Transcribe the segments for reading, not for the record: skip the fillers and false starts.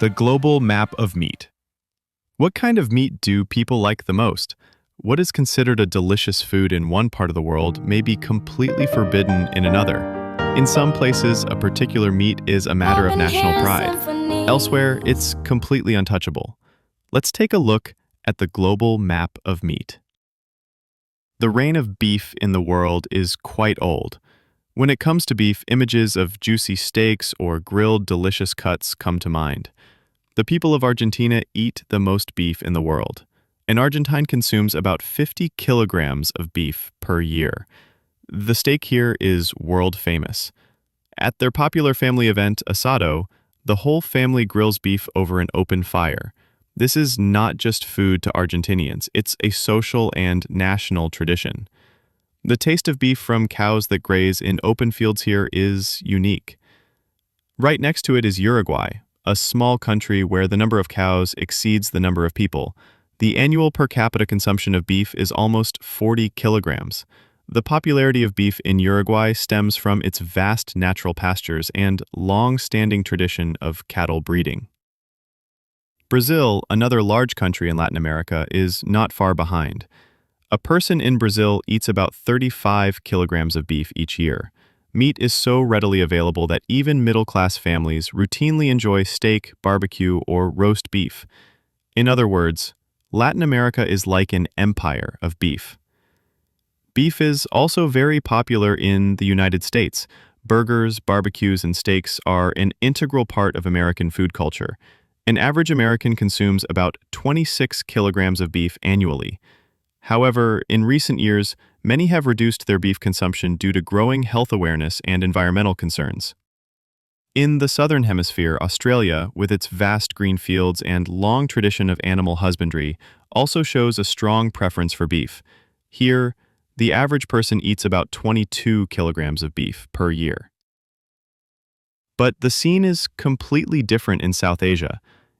The global map of meat. What kind of meat do people like the most? What is considered a delicious food in one part of the world may be completely forbidden in another. In some places, a particular meat is a matter of national pride. Elsewhere, it's completely untouchable. Let's take a look at the global map of meat. The reign of beef in the world is quite old. When it comes to beef, images of juicy steaks or grilled delicious cuts come to mind. The people of Argentina eat the most beef in the world. An Argentine consumes about 50 kilograms of beef per year. The steak here is world famous. At their popular family event, Asado, the whole family grills beef over an open fire. This is not just food to Argentinians, it's a social and national tradition. The taste of beef from cows that graze in open fields here is unique. Right next to it is Uruguay, a small country where the number of cows exceeds the number of people. The annual per capita consumption of beef is almost 40 kilograms. The popularity of beef in Uruguay stems from its vast natural pastures and long-standing tradition of cattle breeding. Brazil, another large country in Latin America, is not far behind. A person in Brazil eats about 35 kilograms of beef each year. Meat is so readily available that even middle-class families routinely enjoy steak, barbecue, or roast beef. In other words, Latin America is like an empire of beef. Beef is also very popular in the United States. Burgers, barbecues, and steaks are an integral part of American food culture. An average American consumes about 26 kilograms of beef annually. However, in recent years, many have reduced their beef consumption due to growing health awareness and environmental concerns. In the Southern Hemisphere, Australia, with its vast green fields and long tradition of animal husbandry, also shows a strong preference for beef. Here, the average person eats about 22 kilograms of beef per year. But the scene is completely different in South Asia.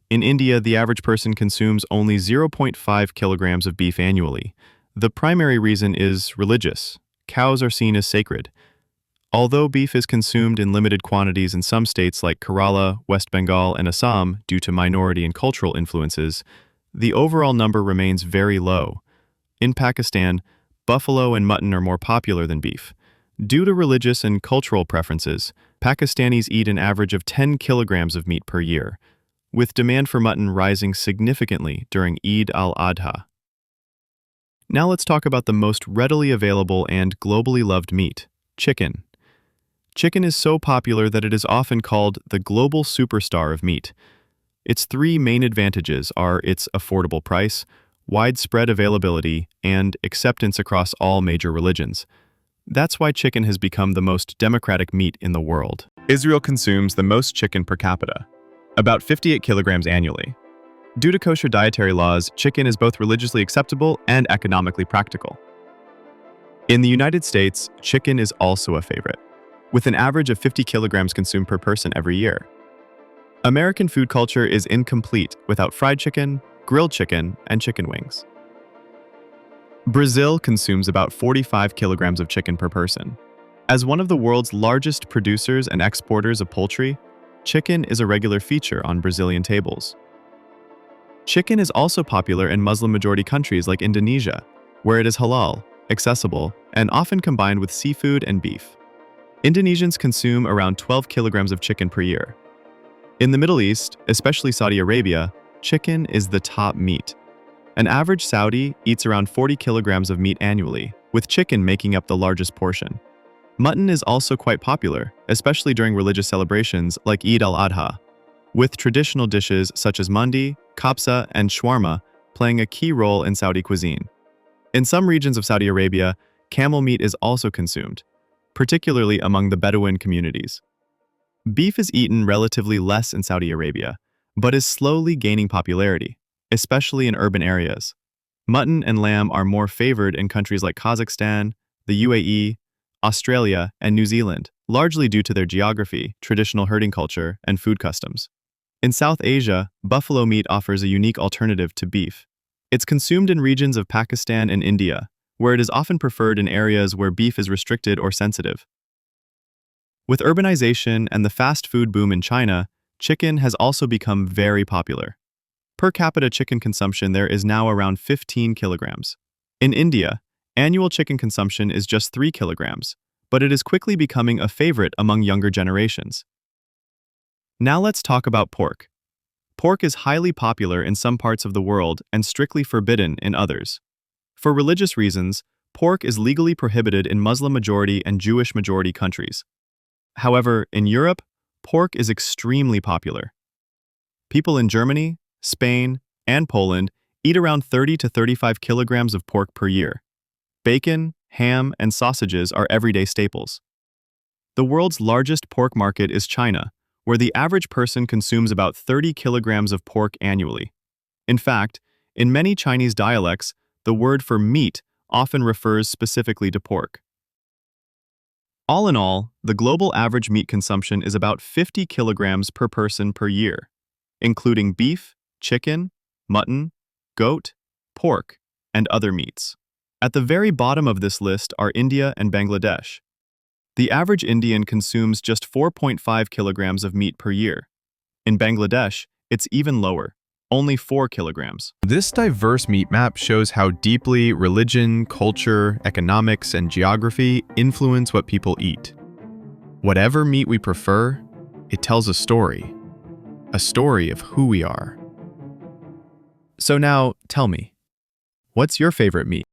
In India, the average person consumes only 0.5 kilograms of beef annually. The primary reason is religious. Cows are seen as sacred. Although beef is consumed in limited quantities in some states like Kerala, West Bengal, and Assam due to minority and cultural influences, the overall number remains very low. In Pakistan, buffalo and mutton are more popular than beef. Due to religious and cultural preferences, Pakistanis eat an average of 10 kilograms of meat per year, with demand for mutton rising significantly during Eid al-Adha. Now let's talk about the most readily available and globally loved meat, chicken. Chicken is so popular that it is often called the global superstar of meat. Its three main advantages are its affordable price, widespread availability, and acceptance across all major religions. That's why chicken has become the most democratic meat in the world. Israel consumes the most chicken per capita, about 58 kilograms annually. Due to kosher dietary laws, chicken is both religiously acceptable and economically practical. In the United States, chicken is also a favorite, with an average of 50 kilograms consumed per person every year. American food culture is incomplete without fried chicken, grilled chicken, and chicken wings. Brazil consumes about 45 kilograms of chicken per person. As one of the world's largest producers and exporters of poultry, chicken is a regular feature on Brazilian tables. Chicken is also popular in Muslim-majority countries like Indonesia, where it is halal, accessible, and often combined with seafood and beef. Indonesians consume around 12 kilograms of chicken per year. In the Middle East, especially Saudi Arabia, chicken is the top meat. An average Saudi eats around 40 kilograms of meat annually, with chicken making up the largest portion. Mutton is also quite popular, especially during religious celebrations like Eid al-Adha, with traditional dishes such as mandi, kapsa, and shawarma playing a key role in Saudi cuisine. In some regions of Saudi Arabia, camel meat is also consumed, particularly among the Bedouin communities. Beef is eaten relatively less in Saudi Arabia, but is slowly gaining popularity, especially in urban areas. Mutton and lamb are more favored in countries like Kazakhstan, the UAE, Australia, and New Zealand, largely due to their geography, traditional herding culture, and food customs. In South Asia, buffalo meat offers a unique alternative to beef. It's consumed in regions of Pakistan and India, where it is often preferred in areas where beef is restricted or sensitive. With urbanization and the fast food boom in China, chicken has also become very popular. Per capita chicken consumption there is now around 15 kilograms. In India, annual chicken consumption is just 3 kilograms, but it is quickly becoming a favorite among younger generations. Now let's talk about pork. Pork is highly popular in some parts of the world and strictly forbidden in others. For religious reasons, pork is legally prohibited in Muslim-majority and Jewish-majority countries. However, in Europe, pork is extremely popular. People in Germany, Spain, and Poland eat around 30 to 35 kilograms of pork per year. Bacon, ham, and sausages are everyday staples. The world's largest pork market is China, where the average person consumes about 30 kilograms of pork annually. In fact, in many Chinese dialects, the word for meat often refers specifically to pork. All in all, the global average meat consumption is about 50 kilograms per person per year, including beef, chicken, mutton, goat, pork, and other meats. At the very bottom of this list are India and Bangladesh. The average Indian consumes just 4.5 kilograms of meat per year. In Bangladesh, it's even lower, only 4 kilograms. This diverse meat map shows how deeply religion, culture, economics, and geography influence what people eat. Whatever meat we prefer, it tells a story of who we are. So now, tell me, what's your favorite meat?